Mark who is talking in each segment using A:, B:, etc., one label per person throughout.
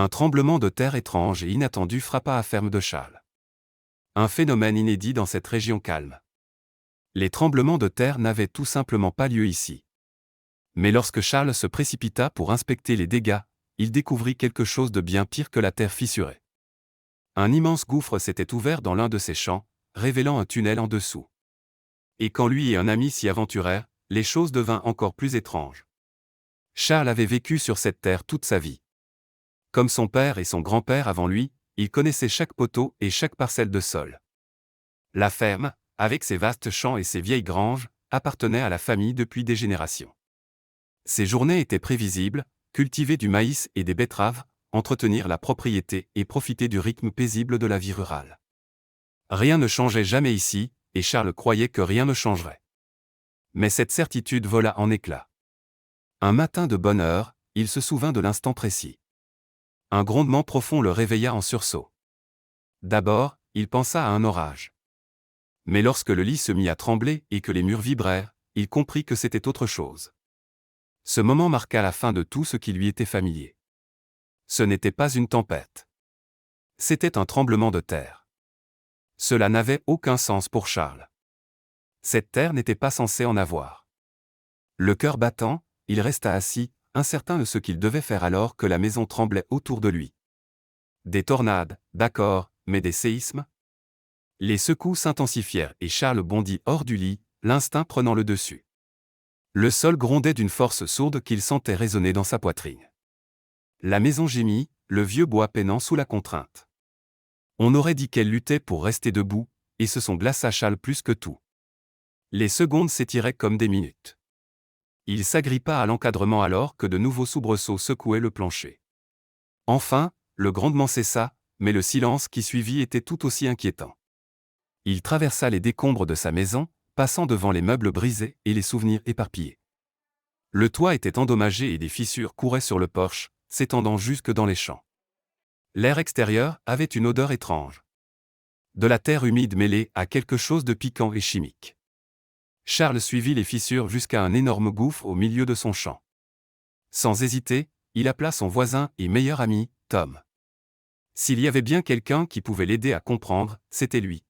A: Un tremblement de terre étrange et inattendu frappa la ferme de Charles. Un phénomène inédit dans cette région calme. Les tremblements de terre n'avaient tout simplement pas lieu ici. Mais lorsque Charles se précipita pour inspecter les dégâts, il découvrit quelque chose de bien pire que la terre fissurée. Un immense gouffre s'était ouvert dans l'un de ses champs, révélant un tunnel en dessous. Et quand lui et un ami s'y aventurèrent, les choses devinrent encore plus étranges. Charles avait vécu sur cette terre toute sa vie. Comme son père et son grand-père avant lui, il connaissait chaque poteau et chaque parcelle de sol. La ferme, avec ses vastes champs et ses vieilles granges, appartenait à la famille depuis des générations. Ses journées étaient prévisibles, cultiver du maïs et des betteraves, entretenir la propriété et profiter du rythme paisible de la vie rurale. Rien ne changeait jamais ici, et Charles croyait que rien ne changerait. Mais cette certitude vola en éclats. Un matin de bonne heure, il se souvint de l'instant précis. Un grondement profond le réveilla en sursaut. D'abord, il pensa à un orage. Mais lorsque le lit se mit à trembler et que les murs vibrèrent, il comprit que c'était autre chose. Ce moment marqua la fin de tout ce qui lui était familier. Ce n'était pas une tempête. C'était un tremblement de terre. Cela n'avait aucun sens pour Charles. Cette terre n'était pas censée en avoir. Le cœur battant, il resta assis, incertain de ce qu'il devait faire alors que la maison tremblait autour de lui. Des tornades, d'accord, mais des séismes? Les secousses s'intensifièrent et Charles bondit hors du lit, l'instinct prenant le dessus. Le sol grondait d'une force sourde qu'il sentait résonner dans sa poitrine. La maison gémit, le vieux bois peinant sous la contrainte. On aurait dit qu'elle luttait pour rester debout, et ce son glaça Charles plus que tout. Les secondes s'étiraient comme des minutes. Il s'agrippa à l'encadrement alors que de nouveaux soubresauts secouaient le plancher. Enfin, le grondement cessa, mais le silence qui suivit était tout aussi inquiétant. Il traversa les décombres de sa maison, passant devant les meubles brisés et les souvenirs éparpillés. Le toit était endommagé et des fissures couraient sur le porche, s'étendant jusque dans les champs. L'air extérieur avait une odeur étrange. De la terre humide mêlée à quelque chose de piquant et chimique. Charles suivit les fissures jusqu'à un énorme gouffre au milieu de son champ. Sans hésiter, il appela son voisin et meilleur ami, Tom. S'il y avait bien quelqu'un qui pouvait l'aider à comprendre, c'était lui.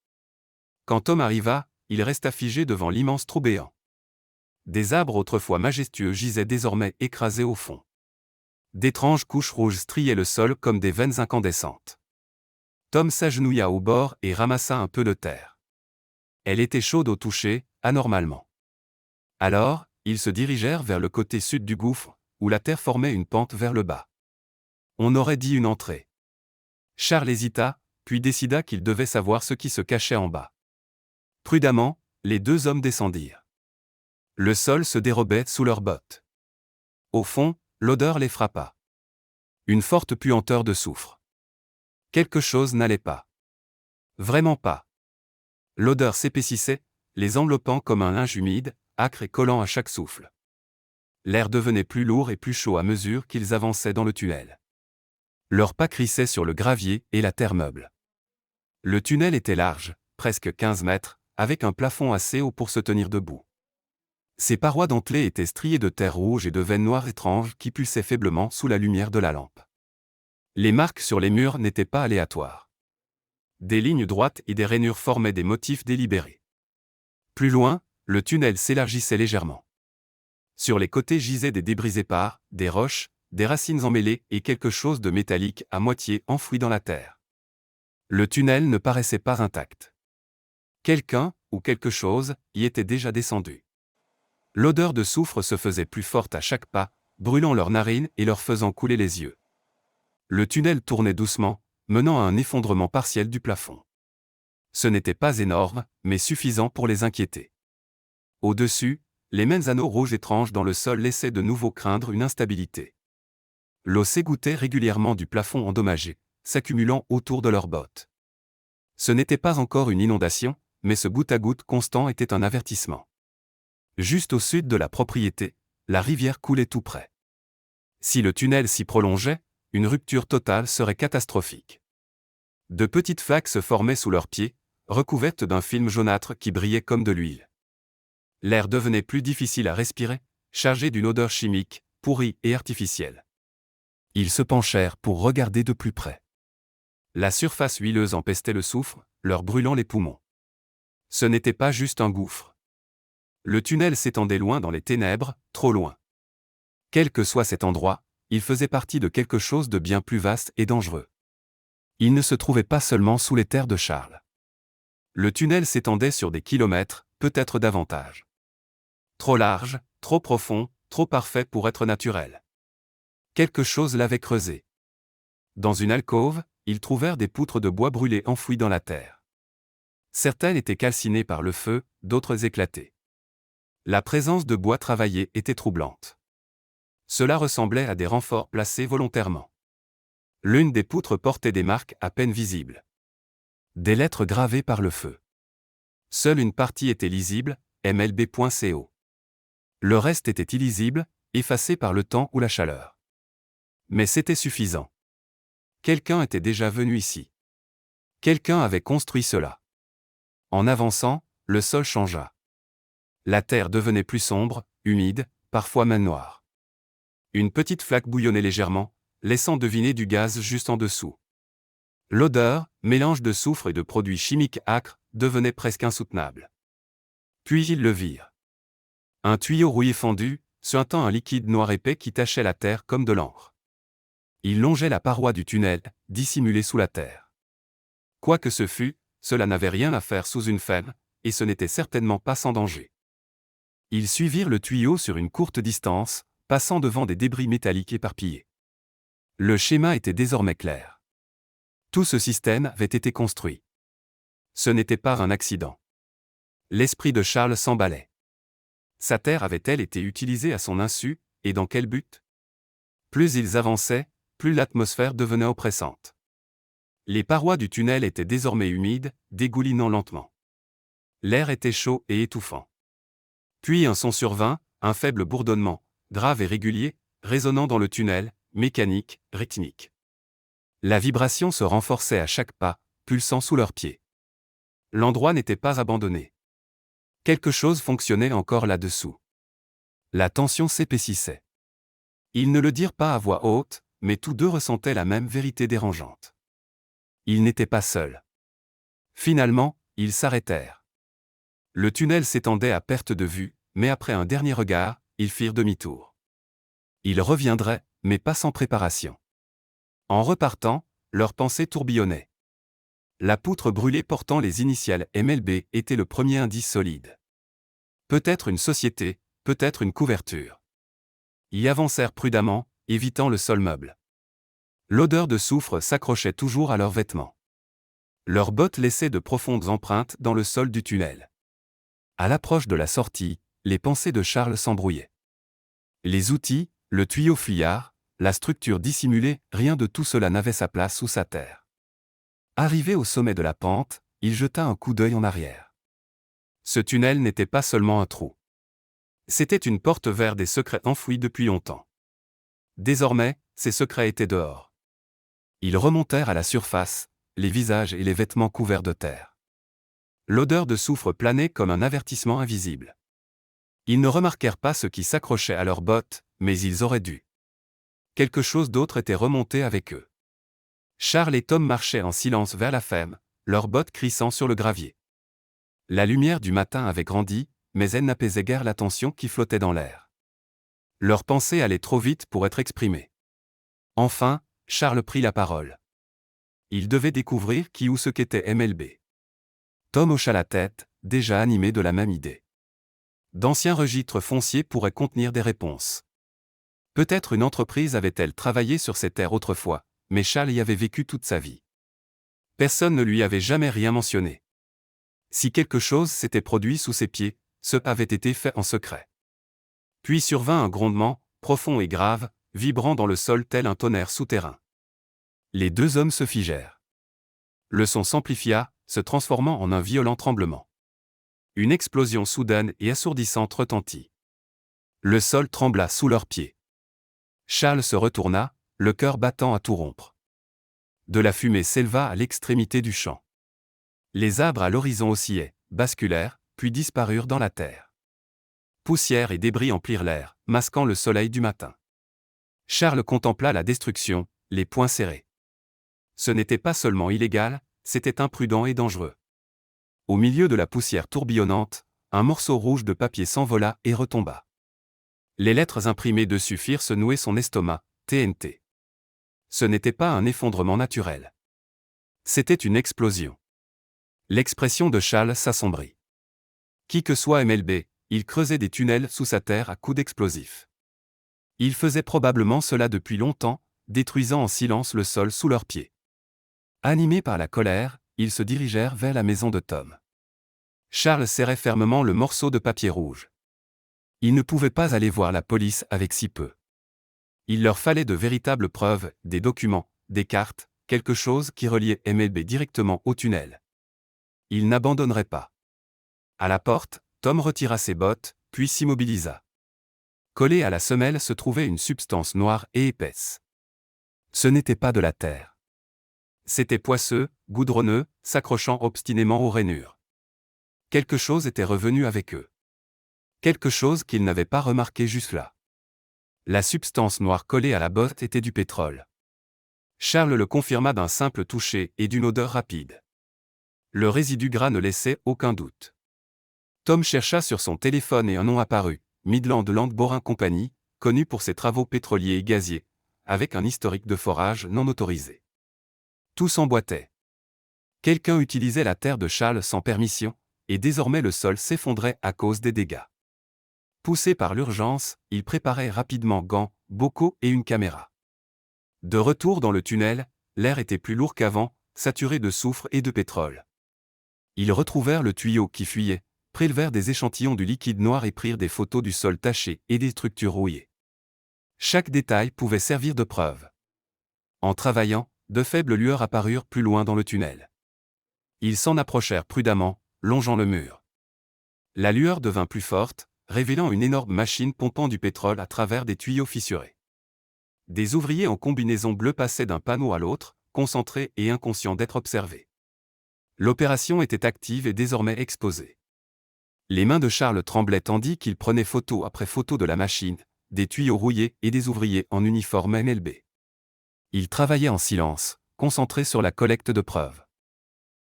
A: Quand Tom arriva, il resta figé devant l'immense trou béant. Des arbres autrefois majestueux gisaient désormais écrasés au fond. D'étranges couches rouges striaient le sol comme des veines incandescentes. Tom s'agenouilla au bord et ramassa un peu de terre. Elle était chaude au toucher, anormalement. Alors, ils se dirigèrent vers le côté sud du gouffre, où la terre formait une pente vers le bas. On aurait dit une entrée. Charles hésita, puis décida qu'il devait savoir ce qui se cachait en bas. Prudemment, les deux hommes descendirent. Le sol se dérobait sous leurs bottes. Au fond, l'odeur les frappa. Une forte puanteur de soufre. Quelque chose n'allait pas. Vraiment pas. L'odeur s'épaississait, les enveloppant comme un linge humide, âcre et collant à chaque souffle. L'air devenait plus lourd et plus chaud à mesure qu'ils avançaient dans le tunnel. Leurs pas crissaient sur le gravier et la terre meuble. Le tunnel était large, presque 15 mètres, avec un plafond assez haut pour se tenir debout. Ses parois dentelées étaient striées de terre rouge et de veines noires étranges qui pulsaient faiblement sous la lumière de la lampe. Les marques sur les murs n'étaient pas aléatoires. Des lignes droites et des rainures formaient des motifs délibérés. Plus loin, le tunnel s'élargissait légèrement. Sur les côtés gisaient des débris épars, des roches, des racines emmêlées et quelque chose de métallique à moitié enfoui dans la terre. Le tunnel ne paraissait pas intact. Quelqu'un, ou quelque chose, y était déjà descendu. L'odeur de soufre se faisait plus forte à chaque pas, brûlant leurs narines et leur faisant couler les yeux. Le tunnel tournait doucement, menant à un effondrement partiel du plafond. Ce n'était pas énorme, mais suffisant pour les inquiéter. Au-dessus, les mêmes anneaux rouges étranges dans le sol laissaient de nouveau craindre une instabilité. L'eau s'égouttait régulièrement du plafond endommagé, s'accumulant autour de leurs bottes. Ce n'était pas encore une inondation, mais ce goutte-à-goutte constant était un avertissement. Juste au sud de la propriété, la rivière coulait tout près. Si le tunnel s'y prolongeait, une rupture totale serait catastrophique. De petites flaques se formaient sous leurs pieds, recouvertes d'un film jaunâtre qui brillait comme de l'huile. L'air devenait plus difficile à respirer, chargé d'une odeur chimique, pourrie et artificielle. Ils se penchèrent pour regarder de plus près. La surface huileuse empestait le soufre, leur brûlant les poumons. Ce n'était pas juste un gouffre. Le tunnel s'étendait loin dans les ténèbres, trop loin. Quel que soit cet endroit, il faisait partie de quelque chose de bien plus vaste et dangereux. Il ne se trouvait pas seulement sous les terres de Charles. Le tunnel s'étendait sur des kilomètres, peut-être davantage. Trop large, trop profond, trop parfait pour être naturel. Quelque chose l'avait creusé. Dans une alcôve, ils trouvèrent des poutres de bois brûlées enfouies dans la terre. Certaines étaient calcinées par le feu, d'autres éclatées. La présence de bois travaillé était troublante. Cela ressemblait à des renforts placés volontairement. L'une des poutres portait des marques à peine visibles. Des lettres gravées par le feu. Seule une partie était lisible, mlb.co. Le reste était illisible, effacé par le temps ou la chaleur. Mais c'était suffisant. Quelqu'un était déjà venu ici. Quelqu'un avait construit cela. En avançant, le sol changea. La terre devenait plus sombre, humide, parfois même noire. Une petite flaque bouillonnait légèrement, laissant deviner du gaz juste en dessous. L'odeur, mélange de soufre et de produits chimiques âcres, devenait presque insoutenable. Puis ils le virent. Un tuyau rouillé fendu, suintant un liquide noir épais qui tachait la terre comme de l'encre. Il longeait la paroi du tunnel, dissimulé sous la terre. Quoi que ce fût, cela n'avait rien à faire sous une ferme, et ce n'était certainement pas sans danger. Ils suivirent le tuyau sur une courte distance, passant devant des débris métalliques éparpillés. Le schéma était désormais clair. Tout ce système avait été construit. Ce n'était pas un accident. L'esprit de Charles s'emballait. Sa terre avait-elle été utilisée à son insu, et dans quel but? Plus ils avançaient, plus l'atmosphère devenait oppressante. Les parois du tunnel étaient désormais humides, dégoulinant lentement. L'air était chaud et étouffant. Puis un son survint, un faible bourdonnement, grave et régulier, résonnant dans le tunnel, mécanique, rythmique. La vibration se renforçait à chaque pas, pulsant sous leurs pieds. L'endroit n'était pas abandonné. Quelque chose fonctionnait encore là-dessous. La tension s'épaississait. Ils ne le dirent pas à voix haute, mais tous deux ressentaient la même vérité dérangeante. Ils n'étaient pas seuls. Finalement, ils s'arrêtèrent. Le tunnel s'étendait à perte de vue, mais après un dernier regard, ils firent demi-tour. Ils reviendraient, mais pas sans préparation. En repartant, leurs pensées tourbillonnaient. La poutre brûlée portant les initiales MLB était le premier indice solide. Peut-être une société, peut-être une couverture. Ils avancèrent prudemment, évitant le sol meuble. L'odeur de soufre s'accrochait toujours à leurs vêtements. Leurs bottes laissaient de profondes empreintes dans le sol du tunnel. À l'approche de la sortie, les pensées de Charles s'embrouillaient. Les outils, le tuyau fuyard, la structure dissimulée, rien de tout cela n'avait sa place sous sa terre. Arrivé au sommet de la pente, il jeta un coup d'œil en arrière. Ce tunnel n'était pas seulement un trou. C'était une porte vers des secrets enfouis depuis longtemps. Désormais, ces secrets étaient dehors. Ils remontèrent à la surface, les visages et les vêtements couverts de terre. L'odeur de soufre planait comme un avertissement invisible. Ils ne remarquèrent pas ce qui s'accrochait à leurs bottes, mais ils auraient dû. Quelque chose d'autre était remonté avec eux. Charles et Tom marchaient en silence vers la ferme, leurs bottes crissant sur le gravier. La lumière du matin avait grandi, mais elle n'apaisait guère la tension qui flottait dans l'air. Leurs pensées allaient trop vite pour être exprimées. Enfin, Charles prit la parole. Il devait découvrir qui ou ce qu'était MLB. Tom hocha la tête, déjà animé de la même idée. D'anciens registres fonciers pourraient contenir des réponses. Peut-être une entreprise avait-elle travaillé sur ces terres autrefois, mais Charles y avait vécu toute sa vie. Personne ne lui avait jamais rien mentionné. Si quelque chose s'était produit sous ses pieds, ce avait été fait en secret. Puis survint un grondement, profond et grave, vibrant dans le sol tel un tonnerre souterrain. Les deux hommes se figèrent. Le son s'amplifia, se transformant en un violent tremblement. Une explosion soudaine et assourdissante retentit. Le sol trembla sous leurs pieds. Charles se retourna, le cœur battant à tout rompre. De la fumée s'éleva à l'extrémité du champ. Les arbres à l'horizon oscillaient, basculèrent, puis disparurent dans la terre. Poussière et débris emplirent l'air, masquant le soleil du matin. Charles contempla la destruction, les poings serrés. Ce n'était pas seulement illégal, c'était imprudent et dangereux. Au milieu de la poussière tourbillonnante, un morceau rouge de papier s'envola et retomba. Les lettres imprimées dessus firent se nouer son estomac, TNT. Ce n'était pas un effondrement naturel. C'était une explosion. L'expression de Charles s'assombrit. Qui que soit MLB, il creusait des tunnels sous sa terre à coups d'explosifs. Il faisait probablement cela depuis longtemps, détruisant en silence le sol sous leurs pieds. Animés par la colère, ils se dirigèrent vers la maison de Tom. Charles serrait fermement le morceau de papier rouge. Il ne pouvait pas aller voir la police avec si peu. Il leur fallait de véritables preuves, des documents, des cartes, quelque chose qui reliait MLB directement au tunnel. Il n'abandonnerait pas. À la porte, Tom retira ses bottes, puis s'immobilisa. Collée à la semelle se trouvait une substance noire et épaisse. Ce n'était pas de la terre. C'était poisseux, goudronneux, s'accrochant obstinément aux rainures. Quelque chose était revenu avec eux. Quelque chose qu'ils n'avaient pas remarqué jusque-là. La substance noire collée à la botte était du pétrole. Charles le confirma d'un simple toucher et d'une odeur rapide. Le résidu gras ne laissait aucun doute. Tom chercha sur son téléphone et un nom apparut, Midland Land Boring Company, connu pour ses travaux pétroliers et gaziers, avec un historique de forage non autorisé. Tout s'emboîtait. Quelqu'un utilisait la terre de Charles sans permission, et désormais le sol s'effondrait à cause des dégâts. Poussé par l'urgence, il préparait rapidement gants, bocaux et une caméra. De retour dans le tunnel, l'air était plus lourd qu'avant, saturé de soufre et de pétrole. Ils retrouvèrent le tuyau qui fuyait, prélevèrent des échantillons du liquide noir et prirent des photos du sol taché et des structures rouillées. Chaque détail pouvait servir de preuve. En travaillant, de faibles lueurs apparurent plus loin dans le tunnel. Ils s'en approchèrent prudemment, longeant le mur. La lueur devint plus forte, révélant une énorme machine pompant du pétrole à travers des tuyaux fissurés. Des ouvriers en combinaison bleue passaient d'un panneau à l'autre, concentrés et inconscients d'être observés. L'opération était active et désormais exposée. Les mains de Charles tremblaient tandis qu'il prenait photo après photo de la machine, des tuyaux rouillés et des ouvriers en uniforme MLB. Ils travaillaient en silence, concentrés sur la collecte de preuves.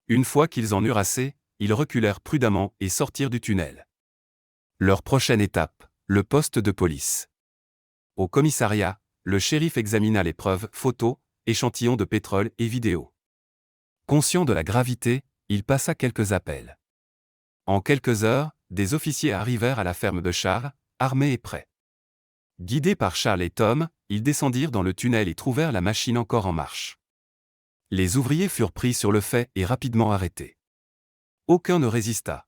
A: Une fois qu'ils en eurent assez, ils reculèrent prudemment et sortirent du tunnel. Leur prochaine étape, le poste de police. Au commissariat, le shérif examina les preuves, photos, échantillons de pétrole et vidéos. Conscient de la gravité, il passa quelques appels. En quelques heures, des officiers arrivèrent à la ferme de Charles, armés et prêts. Guidés par Charles et Tom, ils descendirent dans le tunnel et trouvèrent la machine encore en marche. Les ouvriers furent pris sur le fait et rapidement arrêtés. Aucun ne résista.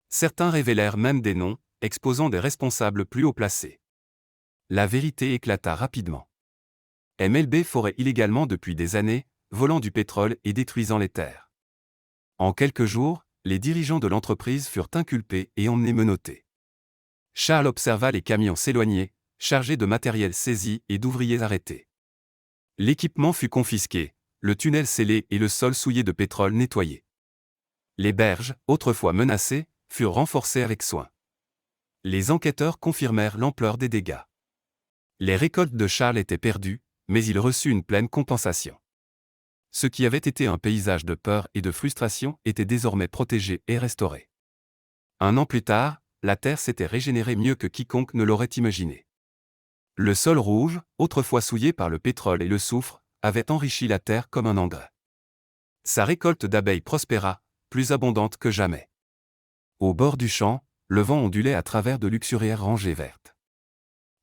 A: Certains révélèrent même des noms, exposant des responsables plus haut placés. La vérité éclata rapidement. MLB forait illégalement depuis des années, volant du pétrole et détruisant les terres. En quelques jours, les dirigeants de l'entreprise furent inculpés et emmenés menottés. Charles observa les camions s'éloigner, chargés de matériel saisi et d'ouvriers arrêtés. L'équipement fut confisqué, le tunnel scellé et le sol souillé de pétrole nettoyé. Les berges, autrefois menacées, furent renforcées avec soin. Les enquêteurs confirmèrent l'ampleur des dégâts. Les récoltes de Charles étaient perdues, mais il reçut une pleine compensation. Ce qui avait été un paysage de peur et de frustration était désormais protégé et restauré. Un an plus tard, la terre s'était régénérée mieux que quiconque ne l'aurait imaginé. Le sol rouge, autrefois souillé par le pétrole et le soufre, avait enrichi la terre comme un engrais. Sa récolte d'abeilles prospéra, plus abondante que jamais. Au bord du champ, le vent ondulait à travers de luxuriantes rangées vertes.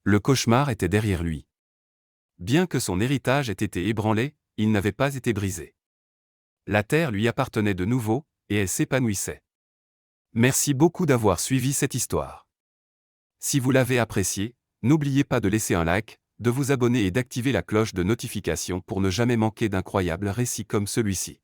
A: Le cauchemar était derrière lui. Bien que son héritage ait été ébranlé, il n'avait pas été brisé. La terre lui appartenait de nouveau, et elle s'épanouissait. Merci beaucoup d'avoir suivi cette histoire. Si vous l'avez appréciée, n'oubliez pas de laisser un like, de vous abonner et d'activer la cloche de notification pour ne jamais manquer d'incroyables récits comme celui-ci.